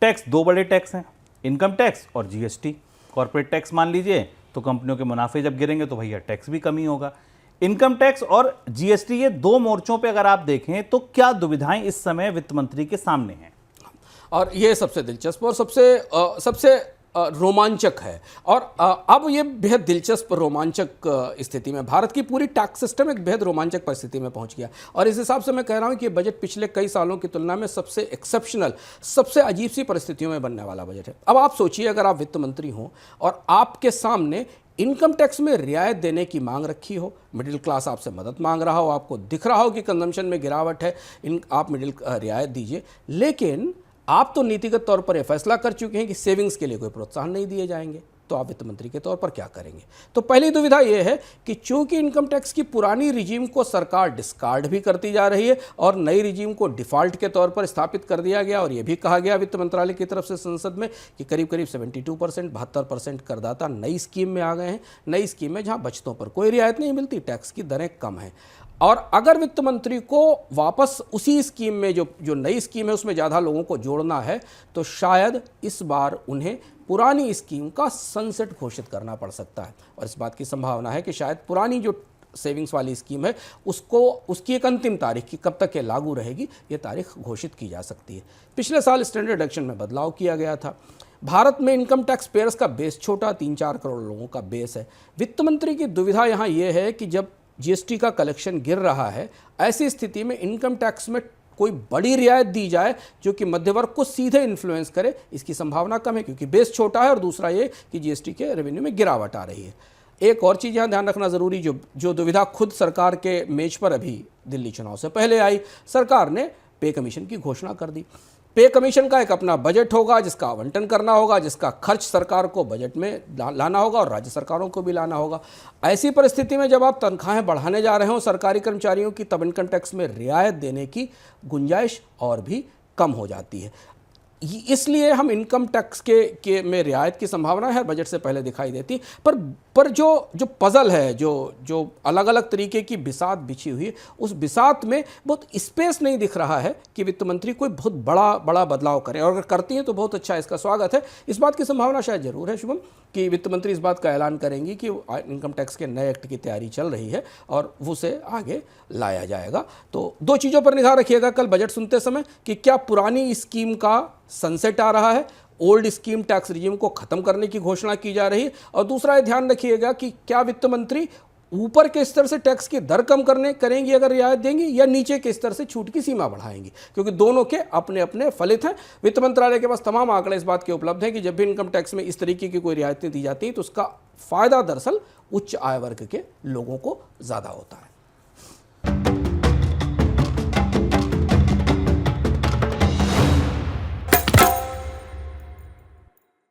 Tax दो बड़े tax हैं, इनकम टैक्स और जीएसटी। कॉर्पोरेट टैक्स मान लीजिए तो कंपनियों के मुनाफे जब गिरेंगे तो भैया टैक्स भी कमी होगा। इनकम टैक्स और जीएसटी, ये दो मोर्चों पे अगर आप देखें तो क्या दुविधाएं इस समय वित्त मंत्री के सामने हैं? और ये सबसे दिलचस्प और सबसे रोमांचक है। और अब ये बेहद दिलचस्प रोमांचक स्थिति में भारत की पूरी टैक्स सिस्टम एक बेहद रोमांचक परिस्थिति में पहुंच गया। और इस हिसाब से मैं कह रहा हूं कि ये बजट पिछले कई सालों की तुलना में सबसे एक्सेप्शनल, सबसे अजीब सी परिस्थितियों में बनने वाला बजट है। अब आप सोचिए, अगर आप वित्त मंत्री हों और आपके सामने इनकम टैक्स में रियायत देने की मांग रखी हो, मिडिल क्लास आपसे मदद मांग रहा हो, आपको दिख रहा हो कि कंजम्पशन में गिरावट है, आप मिडिल रियायत दीजिए, लेकिन आप तो नीतिगत तौर पर यह फैसला कर चुके हैं कि सेविंग्स के लिए कोई प्रोत्साहन नहीं दिए जाएंगे, तो आप वित्त मंत्री के तौर पर क्या करेंगे? तो पहली दुविधा यह है कि चूंकि इनकम टैक्स की पुरानी रिजीम को सरकार डिस्कार्ड भी करती जा रही है और नई रिजीम को डिफॉल्ट के तौर पर स्थापित कर दिया गया, और यह भी कहा गया वित्त मंत्रालय की तरफ से संसद में कि करीब करीब 72%, 72% करदाता नई स्कीम में आ गए हैं। नई स्कीम में जहां बचतों पर कोई रियायत नहीं मिलती, टैक्स की दरें कम हैं। और अगर वित्त मंत्री को वापस उसी स्कीम में जो नई स्कीम है उसमें ज़्यादा लोगों को जोड़ना है, तो शायद इस बार उन्हें पुरानी स्कीम का सनसेट घोषित करना पड़ सकता है। और इस बात की संभावना है कि शायद पुरानी जो सेविंग्स वाली स्कीम है उसकी एक अंतिम तारीख की कब तक ये लागू रहेगी, ये तारीख घोषित की जा सकती है। पिछले साल स्टैंडर्ड डिडक्शन में बदलाव किया गया था। भारत में इनकम टैक्स पेयर्स का बेस छोटा, 3-4 करोड़ लोगों का बेस है। वित्त मंत्री की दुविधा यहाँ ये है कि जब जीएसटी का कलेक्शन गिर रहा है, ऐसी स्थिति में इनकम टैक्स में कोई बड़ी रियायत दी जाए जो कि मध्य वर्ग को सीधे इन्फ्लुएंस करे, इसकी संभावना कम है, क्योंकि बेस छोटा है, और दूसरा ये कि जीएसटी के रेवेन्यू में गिरावट आ रही है। एक और चीज़ यहाँ ध्यान रखना ज़रूरी, जो दुविधा खुद सरकार के मेज पर अभी दिल्ली चुनाव से पहले आई, सरकार ने पे कमीशन की घोषणा कर दी। पे कमीशन का एक अपना बजट होगा जिसका आवंटन करना होगा, जिसका खर्च सरकार को बजट में लाना होगा और राज्य सरकारों को भी लाना होगा। ऐसी परिस्थिति में जब आप तनख्वाहें बढ़ाने जा रहे हो सरकारी कर्मचारियों की, तब इनकम टैक्स में रियायत देने की गुंजाइश और भी कम हो जाती है। इसलिए हम इनकम टैक्स के में रियायत की संभावना है बजट से पहले दिखाई देती, पर जो पजल है, जो अलग अलग तरीके की बिसात बिछी हुई है, उस बिसात में बहुत स्पेस नहीं दिख रहा है कि वित्त मंत्री कोई बहुत बड़ा बदलाव करें, और अगर करती हैं तो बहुत अच्छा, इसका स्वागत है। इस बात की संभावना शायद जरूर है शुभम, कि वित्त मंत्री इस बात का ऐलान करेंगी कि इनकम टैक्स के नए एक्ट की तैयारी चल रही है और उसे आगे लाया जाएगा। तो दो चीज़ों पर निगाह रखिएगा कल बजट सुनते समय, कि क्या पुरानी स्कीम का सनसेट आ रहा है, ओल्ड स्कीम टैक्स रिजीम को खत्म करने की घोषणा की जा रही है, और दूसरा ये ध्यान रखिएगा कि क्या वित्त मंत्री ऊपर के स्तर से टैक्स की दर कम करेंगी अगर रियायत देंगी, या नीचे के स्तर से छूट की सीमा बढ़ाएंगी, क्योंकि दोनों के अपने अपने फलित हैं। वित्त मंत्रालय के पास तमाम आंकड़े इस बात के उपलब्ध हैं कि जब भी इनकम टैक्स में इस तरीके की कोई रियायतें दी जाती हैं तो उसका फायदा दरअसल उच्च आय वर्ग के लोगों को ज़्यादा होता है।